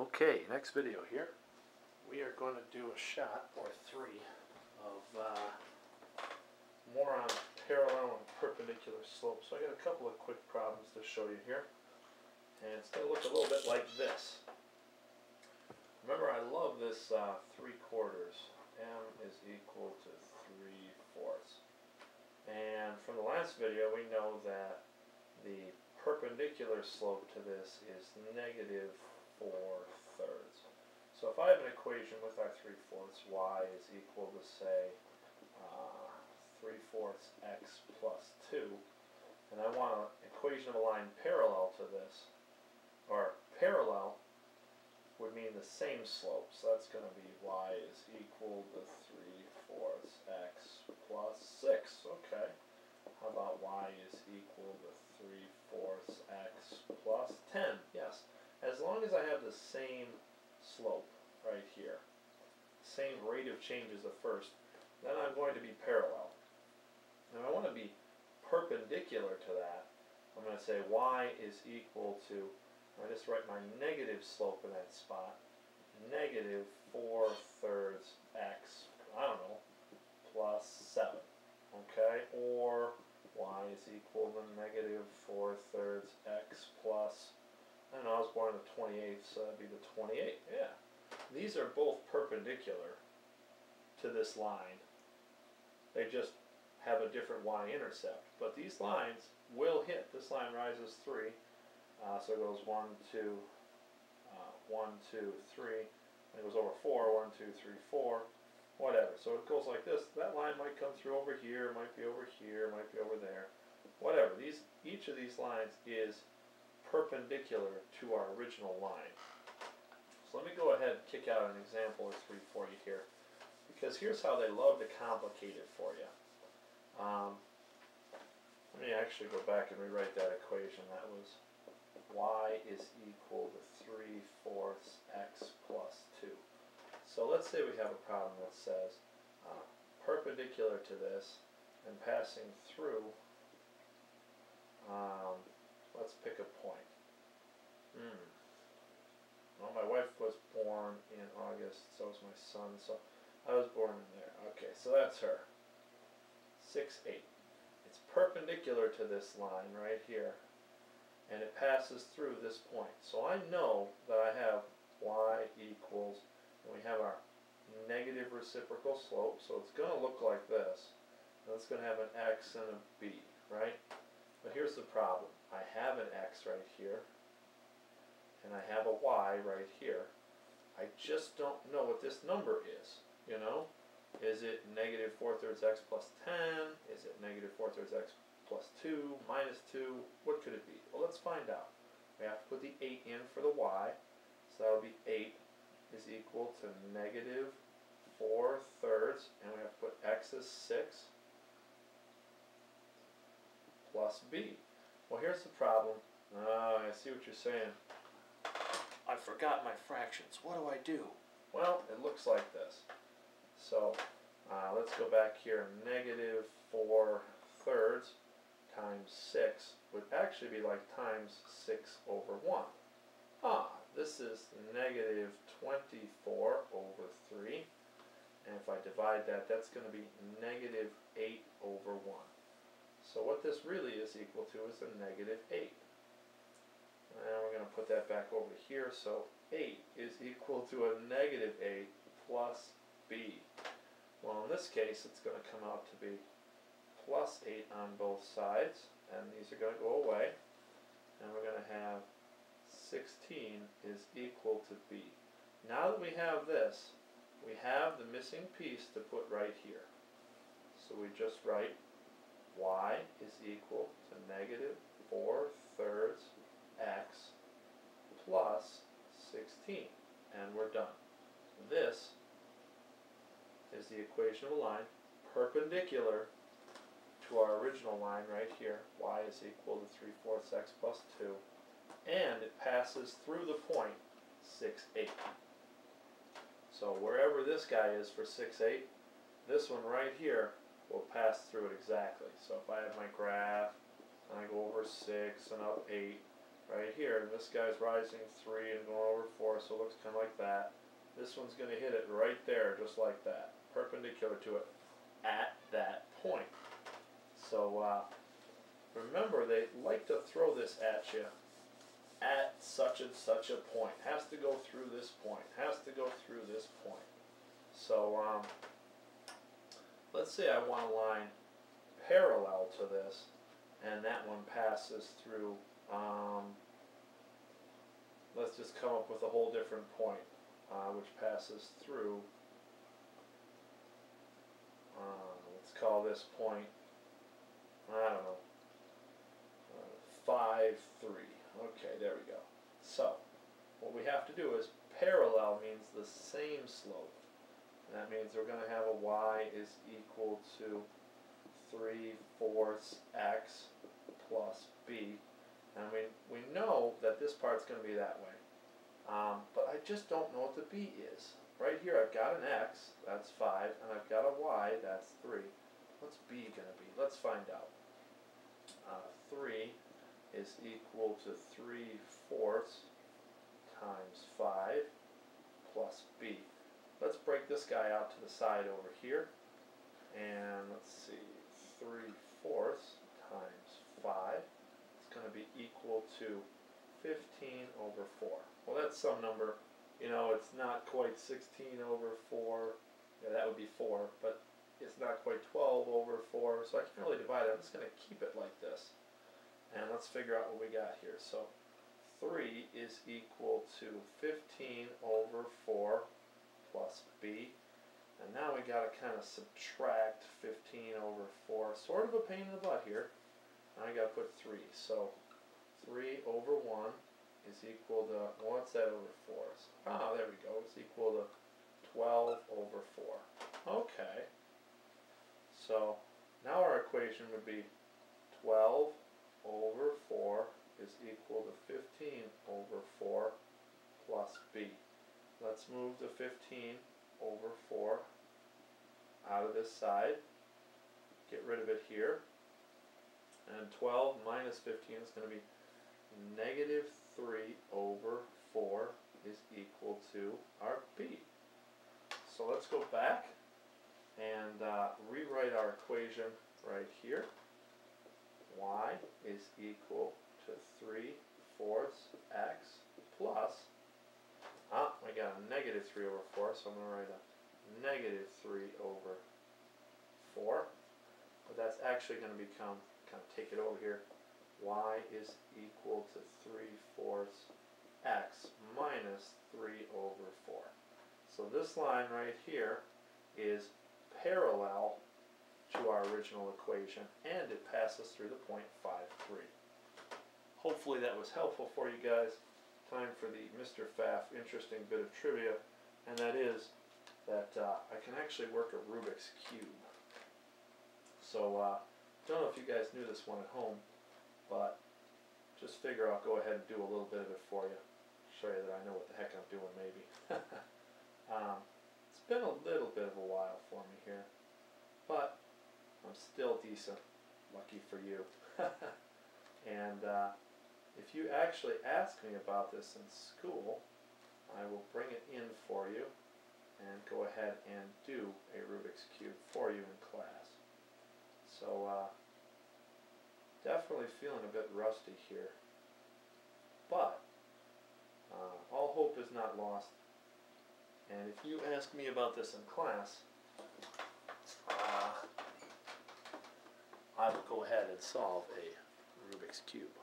Okay, next video here. We are going to do a shot, or three, of more on parallel and perpendicular slopes. So I got a couple of quick problems to show you here. And it's going to look a little bit like this. Remember, I love this 3/4. M is equal to 3/4. And from the last video, we know that the perpendicular slope to this is -4/3. So if I have an equation with our 3/4, y is equal to, say, 3/4 x plus 2, and I want an equation of a line parallel to this, or parallel would mean the same slope, so that's going to be y is equal to 3/4 x plus 6. Okay, how about y is equal to 3/4 x plus 10? Yes, as long as I have the same slope right here, same rate of change as the first, then I'm going to be parallel. Now I want to be perpendicular to that. I'm going to say y is equal to, I just write my negative slope in that spot, -4/3 x, I don't know, plus 7. Okay, or y is equal to -4/3 x plus, I don't know, I was born on the 28th, so that'd be the 28. Yeah. These are both perpendicular to this line. They just have a different y-intercept. But these lines will hit. This line rises 3. So it goes 1, 2, 1, 2, 3. And it goes over 4, 1, 2, 3, 4. Whatever. So it goes like this. That line might come through over here, might be over here, might be over there. Whatever. Each of these lines is perpendicular to our original line. So let me go ahead and kick out an example or three for you here, because here's how they love to complicate it for you. Let me actually go back and rewrite that equation. That was y is equal to 3/4 x plus 2. So let's say we have a problem that says perpendicular to this and passing through, let's pick a point. Well, my wife was born in August, so was my son, so I was born in there. Okay, so that's her. 6/8. It's perpendicular to this line right here, and it passes through this point. So I know that I have y equals, and we have our negative reciprocal slope, so it's going to look like this. And it's going to have an x and a b, right? But here's the problem. I have an x right here, and I have a y right here. I just don't know what this number is, you know? Is it -4/3 x plus 10? Is it -4/3 x plus 2, minus 2? What could it be? Well, let's find out. We have to put the 8 in for the y, so that would be 8 is equal to -4/3, and we have to put x as 6 plus b. Well, here's the problem. I see what you're saying. I forgot my fractions. What do I do? Well, it looks like this. So let's go back here. -4/3 times 6 would actually be like times 6/1. This is -24/3. And if I divide that, that's going to be -8/1. So what this really is equal to is a -8. And we're going to put that back over here. So 8 is equal to a -8 plus b. Well, in this case, it's going to come out to be plus 8 on both sides. And these are going to go away. And we're going to have 16 is equal to b. Now that we have this, we have the missing piece to put right here. So we just write y is equal to -4/3 x plus 16. And we're done. This is the equation of a line perpendicular to our original line right here. Y is equal to 3/4 x plus 2. And it passes through the point 6/8. So wherever this guy is for 6/8, this one right here will pass through it exactly. So if I have my graph and I go over 6 and up 8, right here, and this guy's rising 3 and going over 4, so it looks kind of like that. This one's going to hit it right there, just like that, perpendicular to it at that point. So remember, they like to throw this at you at such and such a point. Has to go through this point. Has to go through this point. So let's say I want a line parallel to this, and that one passes through. Let's just come up with a whole different point, which passes through. Let's call this point, I don't know, 5, 3. Okay, there we go. So, what we have to do is parallel means the same slope. And that means we're going to have a y is equal to 3/4 x plus b. And we know that this part's going to be that way. But I just don't know what the b is. Right here I've got an x, that's 5, and I've got a y, that's 3. What's b going to be? Let's find out. 3 is equal to 3/4 times 5 plus b. Let's break this guy out to the side over here. And let's see, 3/4 times 5 is going to be equal to 15 over 4. Well, that's some number. You know, it's not quite 16 over 4. Yeah, that would be 4, but it's not quite 12 over 4, so I can't really divide it. I'm just going to keep it like this. And let's figure out what we got here. So 3 is equal to 15 over 4 plus b. And now we got to kind of subtract 15 over 4. Sort of a pain in the butt here. Now I got to put 3. So 3 over 1 is equal to, what's that over 4? There we go. It's equal to 12 over 4. Okay. So now our equation would be 12 over 4 is equal to 15 over 4 plus b. Let's move the 15 over 4 out of this side. Get rid of it here. And 12 minus 15 is going to be negative 3 over 4 is equal to our b. So let's go back and rewrite our equation right here. Y is equal to 3/4 x plus, I got a negative 3 over 4, so I'm going to write a negative 3 over 4. But that's actually going to become, kind of take it over here, y is equal to 3/4 x minus 3 over 4. So this line right here is parallel to our original equation, and it passes through the point 5,3. Hopefully that was helpful for you guys. Time for the Mr. Pfaff interesting bit of trivia, and that is that I can actually work a Rubik's Cube. So, don't know if you guys knew this one at home, but just figure I'll go ahead and do a little bit of it for you. Show you that I know what the heck I'm doing, maybe. It's been a little bit of a while for me here, but I'm still decent. Lucky for you. And if you actually ask me about this in school, I will bring it in for you and go ahead and do a Rubik's Cube for you in class. So definitely feeling a bit rusty here, but all hope is not lost. And if you ask me about this in class, I will go ahead and solve a Rubik's Cube.